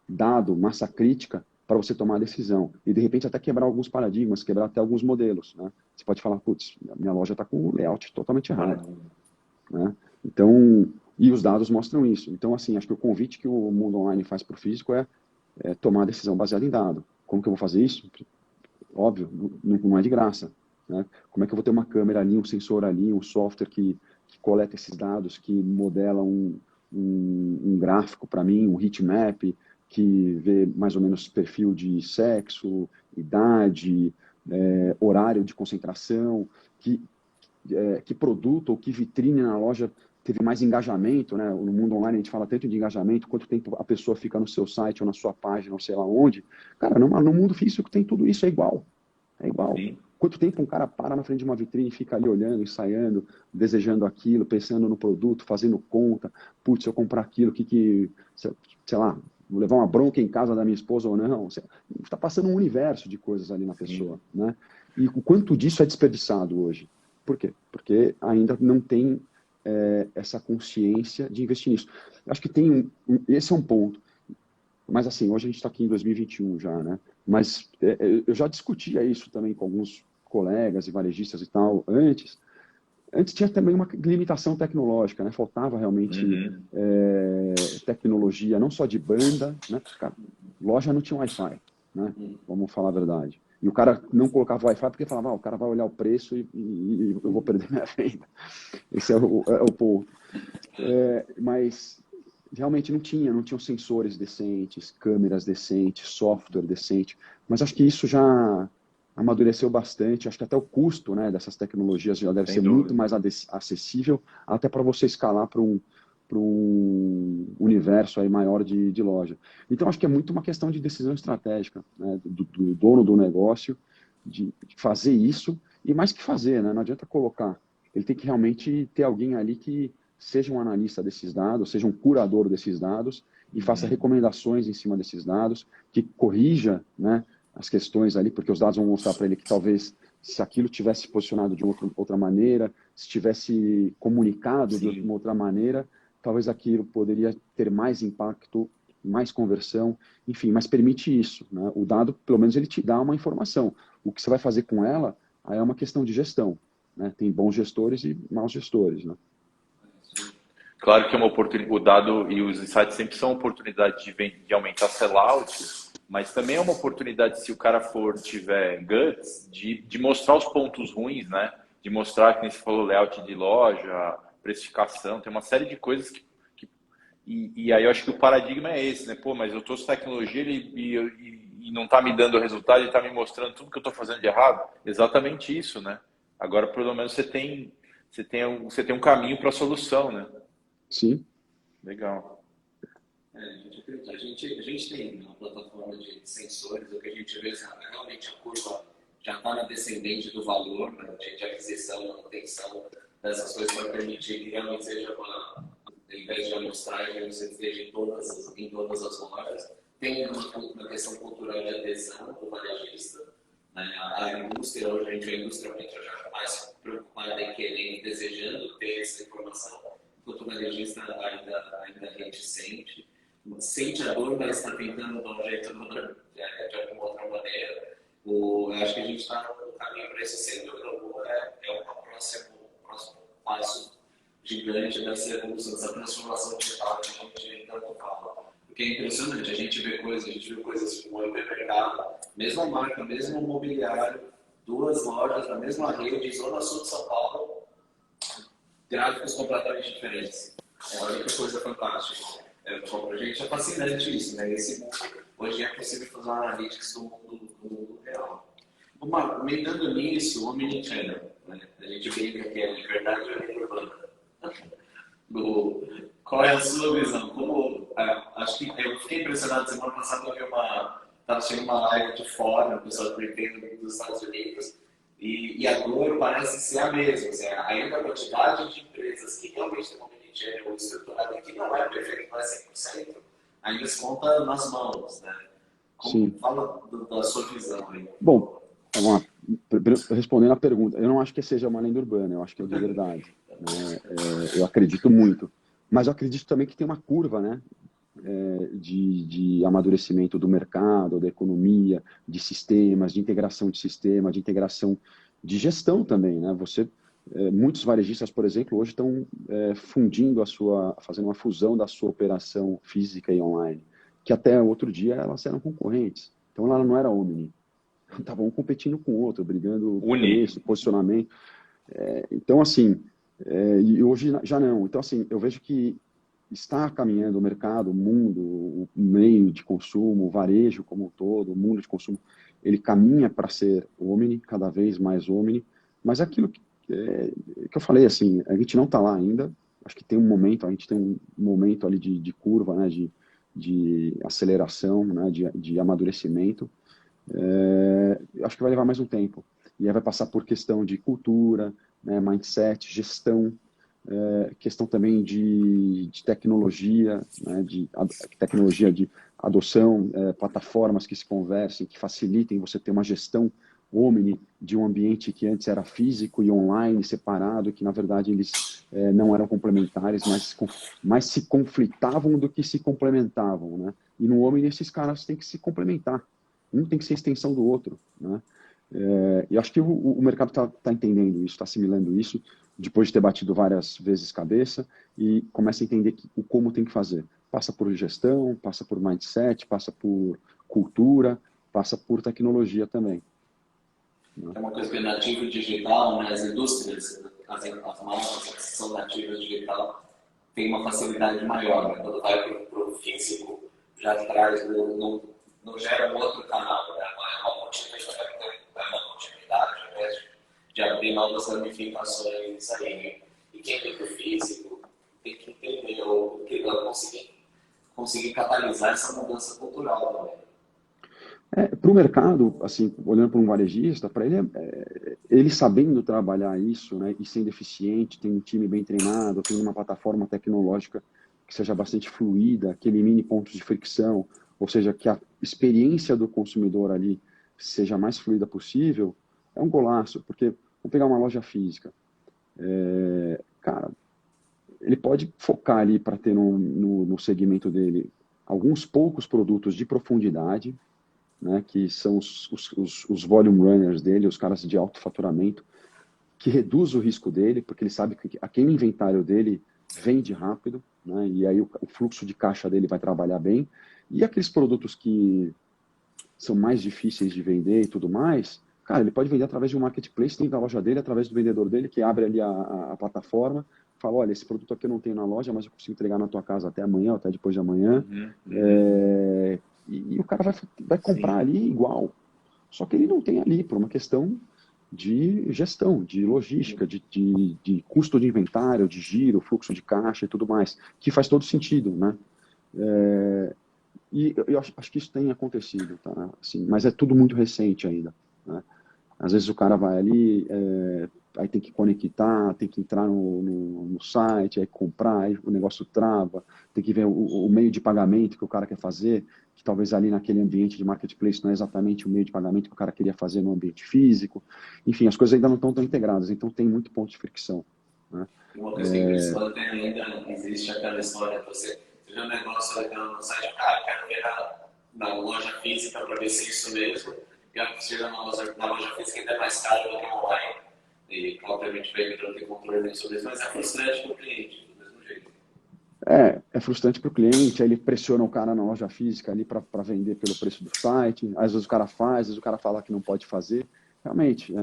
dado, massa crítica, para você tomar a decisão. E, de repente, até quebrar alguns paradigmas, quebrar até alguns modelos, né? Você pode falar, putz, minha loja está com o layout totalmente errado, né? Então, e os dados mostram isso. Então, assim, acho que o convite que o mundo online faz para o físico é tomar a decisão baseada em dado. Como que eu vou fazer isso? Óbvio, não é de graça, né? Como é que eu vou ter uma câmera ali, um sensor ali, um software que coleta esses dados, que modela um gráfico para mim, um heatmap, que vê mais ou menos perfil de sexo, idade, horário de concentração, que produto ou que vitrine na loja teve mais engajamento, né? No mundo online a gente fala tanto de engajamento, quanto tempo a pessoa fica no seu site ou na sua página, não sei lá onde. Cara, no mundo físico tem tudo isso, é igual. É igual. Sim. Quanto tempo um cara para na frente de uma vitrine e fica ali olhando, ensaiando, desejando aquilo, pensando no produto, fazendo conta. Putz, se eu comprar aquilo, sei lá, vou levar uma bronca em casa da minha esposa ou não. Está passando um universo de coisas ali na pessoa, né? E o quanto disso é desperdiçado hoje. Por quê? Porque ainda não tem essa consciência de investir nisso. Acho que esse é um ponto. Mas assim, hoje a gente está aqui em 2021 já, né? Mas eu já discutia isso também com alguns colegas e varejistas e tal antes. Antes tinha também uma limitação tecnológica, né? Faltava realmente tecnologia, não só de banda, né? Cara, loja não tinha Wi-Fi, né? Vamos falar a verdade. E o cara não colocava Wi-Fi porque falava, o cara vai olhar o preço e eu vou perder minha venda. Esse é o ponto. Mas realmente não tinham sensores decentes, câmeras decentes, software decente. Mas acho que isso já amadureceu bastante. Acho que até o custo, né, dessas tecnologias já deve ser muito mais acessível, até para você escalar para um universo aí maior de loja. Então, acho que é muito uma questão de decisão estratégica, né, do dono do negócio, de fazer isso, e mais que fazer, né, não adianta colocar. Ele tem que realmente ter alguém ali que seja um analista desses dados, seja um curador desses dados, e faça recomendações em cima desses dados, que corrija, né, as questões ali, porque os dados vão mostrar para ele que talvez, se aquilo tivesse posicionado de outra maneira, se tivesse comunicado de uma outra maneira, talvez aquilo poderia ter mais impacto, mais conversão, enfim, mas permite isso, né? O dado, pelo menos, ele te dá uma informação. O que você vai fazer com ela, aí é uma questão de gestão, né? Tem bons gestores e maus gestores, né? Claro que é uma oportunidade, o dado e os insights sempre são oportunidade de aumentar sellout, mas também é uma oportunidade, se o cara tiver guts, de mostrar os pontos ruins, né? De mostrar, que nem você falou, layout de loja, precificação, tem uma série de coisas e aí eu acho que o paradigma é esse, né? Pô, mas eu trouxe tecnologia e não está me dando resultado, ele está me mostrando tudo que eu estou fazendo de errado. Exatamente isso, né? Agora, pelo menos, você tem um caminho para a solução, né? Sim. Legal. A gente tem uma plataforma de sensores, o que a gente vê é realmente a curva já está na descendente do valor, né, de aquisição, manutenção dessas coisas, para permitir que realmente seja ao invés de amostragem, você esteja em todas as lojas. Tem uma questão cultural de adesão do varejista, né? A indústria, hoje a gente vê a indústria já mais preocupada em querer e desejando ter essa informação, enquanto o varejista ainda reticente, sente a dor, mas está tentando dar um jeito de alguma outra maneira. Eu acho que a gente está no caminho para isso, sem dúvida alguma, é um próximo passo gigante dessa evolução, dessa transformação digital que a gente tanto fala. Porque é impressionante, a gente viu coisas como o hipermercado, mesma marca, mesmo mobiliário, 2 lojas da mesma rede, Zona Sul de São Paulo, gráficos completamente diferentes. Olha que coisa fantástica. Para a gente é fascinante isso, né? Esse mundo, hoje é possível fazer uma analytics do mundo real. Comentando nisso, o omnichannel, né? A gente brinca que é liberdade ou é urbana. Qual é a sua visão? Acho que eu fiquei impressionado, semana passada eu vi estava assistindo uma live de fora, o pessoal do Nintendo dos Estados Unidos, e a dor parece ser a mesma, assim, ainda a quantidade de empresas que realmente tem omnichannel estruturado, que não é perfeito, não é 100%, ainda se conta nas mãos, né? Sim. Fala da sua visão aí. Bom, vamos lá. Respondendo a pergunta, eu não acho que seja uma lenda urbana, eu acho que é de verdade, né? Eu acredito muito, mas eu acredito também que tem uma curva, né? De amadurecimento do mercado, da economia, de sistemas, de integração de sistema, de integração de gestão também, né? Muitos varejistas, por exemplo, hoje estão fundindo fazendo uma fusão da sua operação física e online, que até outro dia elas eram concorrentes. Então ela não era omni, estavam competindo com o outro, brigando preço, posicionamento. Então assim, e hoje já não. Então assim, eu vejo que está caminhando o mercado, o mundo, o meio de consumo, o varejo como um todo, o mundo de consumo, ele caminha para ser omni, cada vez mais omni, mas é aquilo que eu falei, assim, a gente não está lá ainda, acho que tem um momento, a gente tem um momento ali de curva, né, de aceleração, né, de amadurecimento, acho que vai levar mais um tempo, e aí vai passar por questão de cultura, né, mindset, gestão, questão também de tecnologia, né, tecnologia de adoção, plataformas que se conversem, que facilitem você ter uma gestão omni de um ambiente que antes era físico e online, separado, que na verdade eles não eram complementares, mas se conflitavam do que se complementavam, né? E no omni esses caras têm que se complementar, um tem que ser extensão do outro, né? E acho que o mercado está entendendo isso, está assimilando isso, depois de ter batido várias vezes cabeça, e começa a entender como tem que fazer. Passa por gestão, passa por mindset, passa por cultura, passa por tecnologia também. É uma coisa que é nativo digital, né? As indústrias, as marcas que são nativas digital, tem uma facilidade maior, né? Quando vai para o físico, já traz, não gera um outro canal, né? É uma continuidade, ao invés de abrir novas ramificações aí. E quem vem para o físico tem que entender ou conseguir catalisar essa mudança cultural também. Para o mercado, assim, olhando para um varejista, para ele sabendo trabalhar isso, né, e sendo eficiente, tem um time bem treinado, tem uma plataforma tecnológica que seja bastante fluida, que elimine pontos de fricção, ou seja, que a experiência do consumidor ali seja a mais fluida possível, é um golaço, porque vamos pegar uma loja física, cara, ele pode focar ali para ter no segmento dele alguns poucos produtos de profundidade, né, que são os volume runners dele, os caras de alto faturamento, que reduz o risco dele, porque ele sabe que aquele inventário dele vende rápido, né, e aí o fluxo de caixa dele vai trabalhar bem, e aqueles produtos que são mais difíceis de vender e tudo mais, cara, ele pode vender através de um marketplace dentro da loja dele, através do vendedor dele, que abre ali a plataforma, fala, olha, esse produto aqui eu não tenho na loja, mas eu consigo entregar na tua casa até amanhã, ou até depois de amanhã, e o cara vai comprar ali igual. Só que ele não tem ali, por uma questão de gestão, de logística, de custo de inventário, de giro, fluxo de caixa e tudo mais, que faz todo sentido, né? E eu acho que isso tem acontecido, tá? Assim, mas é tudo muito recente ainda, né? Às vezes o cara vai ali, aí tem que conectar, tem que entrar no site, aí comprar, aí o negócio trava, tem que ver o meio de pagamento que o cara quer fazer, que talvez ali naquele ambiente de marketplace não é exatamente o meio de pagamento que o cara queria fazer no ambiente físico. Enfim, as coisas ainda não estão tão integradas, então tem muito ponto de fricção, né? Uma coisa que impressiona ainda existe aquela história, você vê um negócio legal no site, cara, quero ver na loja física para ver se é isso mesmo. E a que chega na loja física ainda é mais caro do que online. E, obviamente, o vendedor não tem controle nem sobre isso, mas é frustrante para o cliente, do mesmo jeito. É frustrante para o cliente, aí ele pressiona o cara na loja física ali para vender pelo preço do site, às vezes o cara faz, às vezes o cara fala que não pode fazer. Realmente,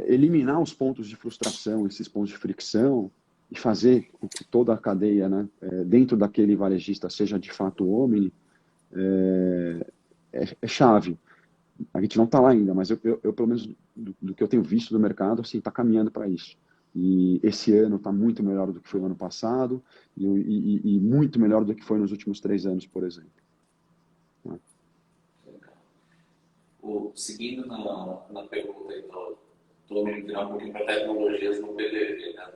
eliminar os pontos de frustração, esses pontos de fricção, e fazer com que toda a cadeia, né, dentro daquele varejista seja de fato omni, é chave. A gente não está lá ainda, mas eu pelo menos do que eu tenho visto do mercado, assim, está caminhando para isso. E esse ano está muito melhor do que foi no ano passado e muito melhor do que foi nos últimos 3 anos, por exemplo. Seguindo na pergunta do migrar um pouquinho para tecnologias no PDV, né?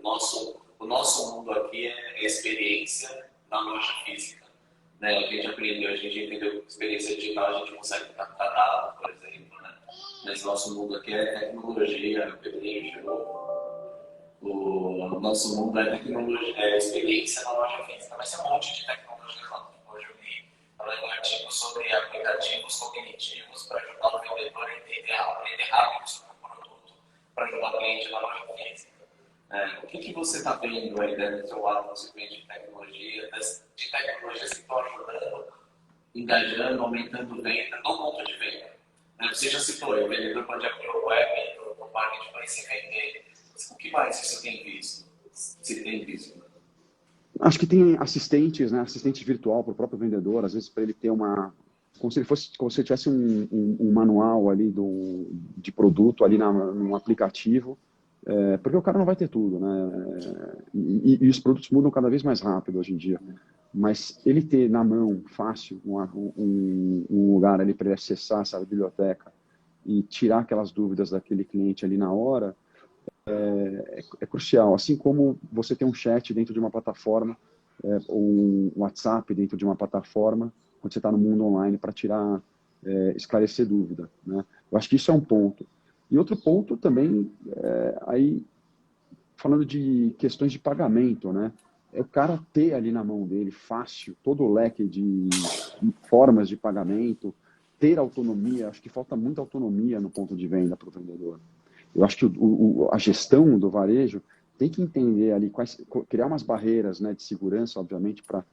O nosso mundo aqui é experiência na loja física. né? A gente aprendeu, a gente entendeu que com experiência digital a gente consegue captar dados, por exemplo, né? Mas nosso mundo aqui é tecnologia, Pedrinho, o nosso mundo é tecnologia, é experiência na loja física, mas é um monte de tecnologia lá. Hoje eu li falando um artigo sobre aplicativos cognitivos para ajudar o vendedor a aprender rápido sobre o produto, para ajudar o cliente na loja física. O que você está vendo aí dentro do seu lado no segmento de tecnologias que estão ajudando, engajando, aumentando venda, no ponto de venda? Você já citou, o vendedor pode abrir o web, o marketplace e vender. O que mais você tem visto? Se tem visto? Acho que tem assistentes, né? Assistente virtual para o próprio vendedor, às vezes para ele ter como se ele fosse, como se tivesse um manual ali de produto ali num aplicativo, porque o cara não vai ter tudo, né? E os produtos mudam cada vez mais rápido hoje em dia. Mas ele ter na mão, fácil, um lugar ali para ele acessar essa biblioteca e tirar aquelas dúvidas daquele cliente ali na hora, é crucial. Assim como você tem um chat dentro de uma plataforma, ou um WhatsApp dentro de uma plataforma, quando você está no mundo online para esclarecer dúvida, né? Eu acho que isso é um ponto. E outro ponto também, aí falando de questões de pagamento, né? É o cara ter ali na mão dele, fácil, todo o leque de formas de pagamento, ter autonomia. Acho que falta muita autonomia no ponto de venda para o vendedor. Eu acho que a gestão do varejo tem que entender ali, criar umas barreiras, né, de segurança, obviamente, para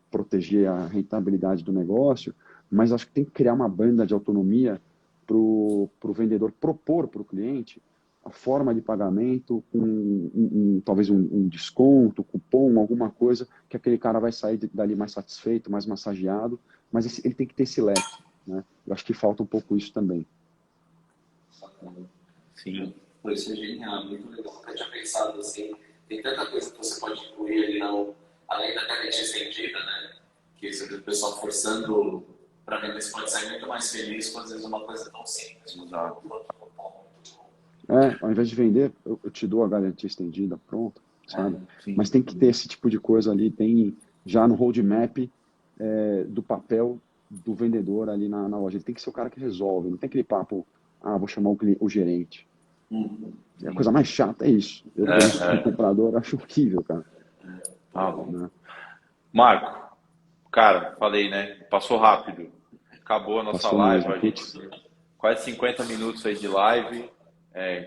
proteger a rentabilidade do negócio, mas acho que tem que criar uma banda de autonomia para o vendedor propor para o cliente a forma de pagamento, talvez um desconto, cupom, alguma coisa que aquele cara vai sair dali mais satisfeito, mais massageado, mas ele tem que ter esse leque, né? Eu acho que falta um pouco isso também. Sim. Pô, isso é genial, muito legal. Eu nunca tinha pensado assim. Tem tanta coisa que você pode incluir ali, além da garantia estendida, né? Que o pessoal forçando para vender, você pode sair muito mais feliz com às vezes uma coisa tão simples. Ao invés de vender, eu te dou a garantia estendida, pronto, sabe? Mas tem que ter esse tipo de coisa ali, tem já no roadmap do papel do vendedor ali na loja. Ele tem que ser o cara que resolve, não tem aquele papo, vou chamar o gerente. A coisa mais chata é isso. Eu, como comprador, acho horrível, cara. Né? Marco, cara, falei, né? Passou rápido. Acabou a nossa live. A gente, quase 50 minutos aí de live.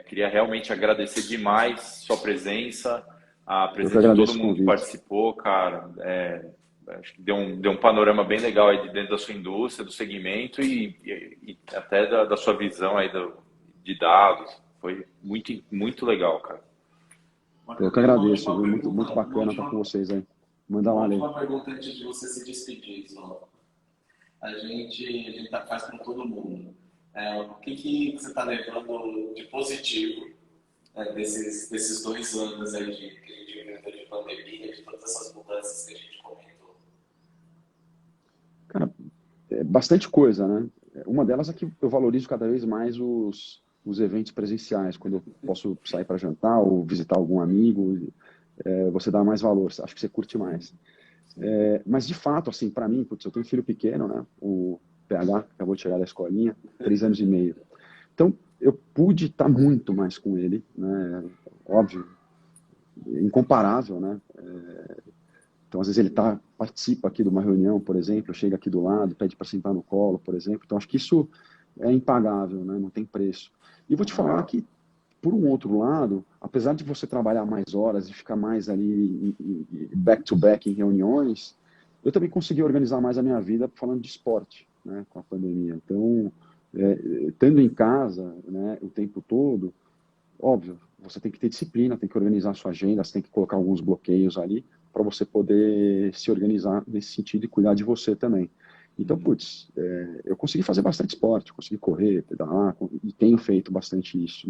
Queria realmente agradecer demais sua presença, a presença de todo mundo que participou, cara. Acho que deu um panorama bem legal aí de dentro da sua indústria, do segmento e até da sua visão aí de dados. Foi muito, muito legal, cara. Eu que agradeço, muito, muito bacana estar com vocês aí. Manda lá, Lei. Uma pergunta antes de você se despedir, só. A gente faz para todo mundo. O que você está levando de positivo desses 2 anos aí que a gente viveu de pandemia, de todas essas mudanças que a gente comentou? Cara, bastante coisa, né? Uma delas é que eu valorizo cada vez mais os eventos presenciais, quando eu posso sair para jantar ou visitar algum amigo, você dá mais valor, acho que você curte mais. Mas, de fato, assim, para mim, eu tenho um filho pequeno, né? O PH, acabou de chegar da escolinha, 3 anos e meio. Então, eu pude estar muito mais com ele, né? Óbvio, incomparável, né? Então, às vezes ele participa aqui de uma reunião, por exemplo, chega aqui do lado, pede para sentar no colo, por exemplo. Então, acho que isso é impagável, né? Não tem preço. E vou te falar que, por um outro lado, apesar de você trabalhar mais horas e ficar mais ali back-to-back em reuniões, eu também consegui organizar mais a minha vida falando de esporte, né, com a pandemia. Então, estando em casa, né, o tempo todo, óbvio, você tem que ter disciplina, tem que organizar a sua agenda, você tem que colocar alguns bloqueios ali para você poder se organizar nesse sentido e cuidar de você também. Então, eu consegui fazer bastante esporte, consegui correr, pedalar, e tenho feito bastante isso.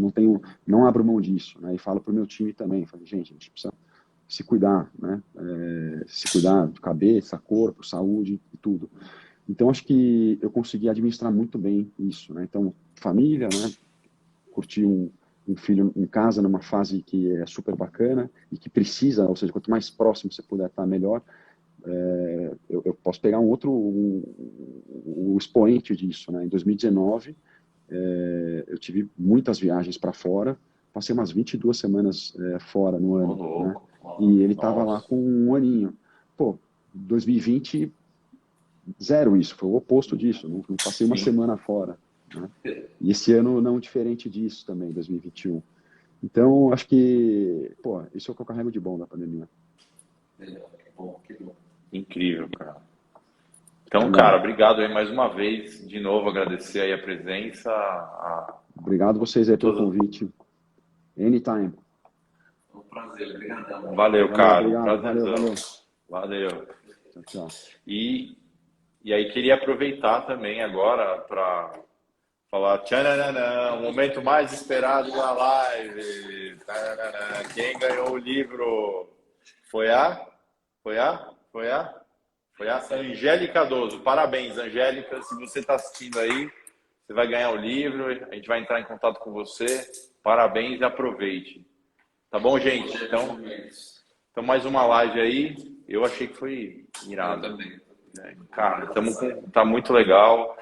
Não abro mão disso, né? E falo para o meu time também, falo, gente, a gente precisa se cuidar, né? Se cuidar de cabeça, corpo, saúde e tudo. Então, acho que eu consegui administrar muito bem isso, né? Então, família, né? Curtir um filho em casa numa fase que é super bacana e que precisa, ou seja, quanto mais próximo você puder estar, melhor. eu posso pegar um expoente disso, né? Em 2019, eu tive muitas viagens para fora, passei umas 22 semanas fora no ano, né? E ele estava lá com um aninho. Pô, 2020, zero isso, foi o oposto disso, não passei uma semana fora, né? E esse ano não diferente disso também, 2021. Então, acho que, pô, isso é o que eu carrego de bom da pandemia. Legal, que bom, que bom. Incrível, cara. Então, cara, obrigado aí mais uma vez. De novo, agradecer aí a presença. Obrigado vocês aí pelo convite. Anytime. Foi um prazer, obrigadão. Valeu, cara. Obrigado, valeu. Valeu. Tchau, tchau. E aí queria aproveitar também agora para falar tchananã, o momento mais esperado da live. Tchananã. Quem ganhou o livro foi a Angélica Cardoso. Parabéns, Angélica. Se você está assistindo aí, você vai ganhar o livro. A gente vai entrar em contato com você. Parabéns e aproveite. Tá bom, gente? Então mais uma live aí. Eu achei que foi irado. Cara, tá muito legal.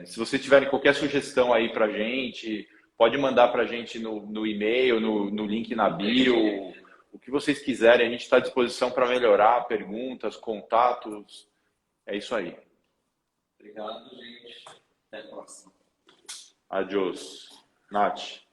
Se vocês tiverem qualquer sugestão aí pra gente, pode mandar pra gente no e-mail, no link na bio. O que vocês quiserem, a gente está à disposição para melhorar, perguntas, contatos. É isso aí. Obrigado, gente. Até a próxima. Adiós. Nath.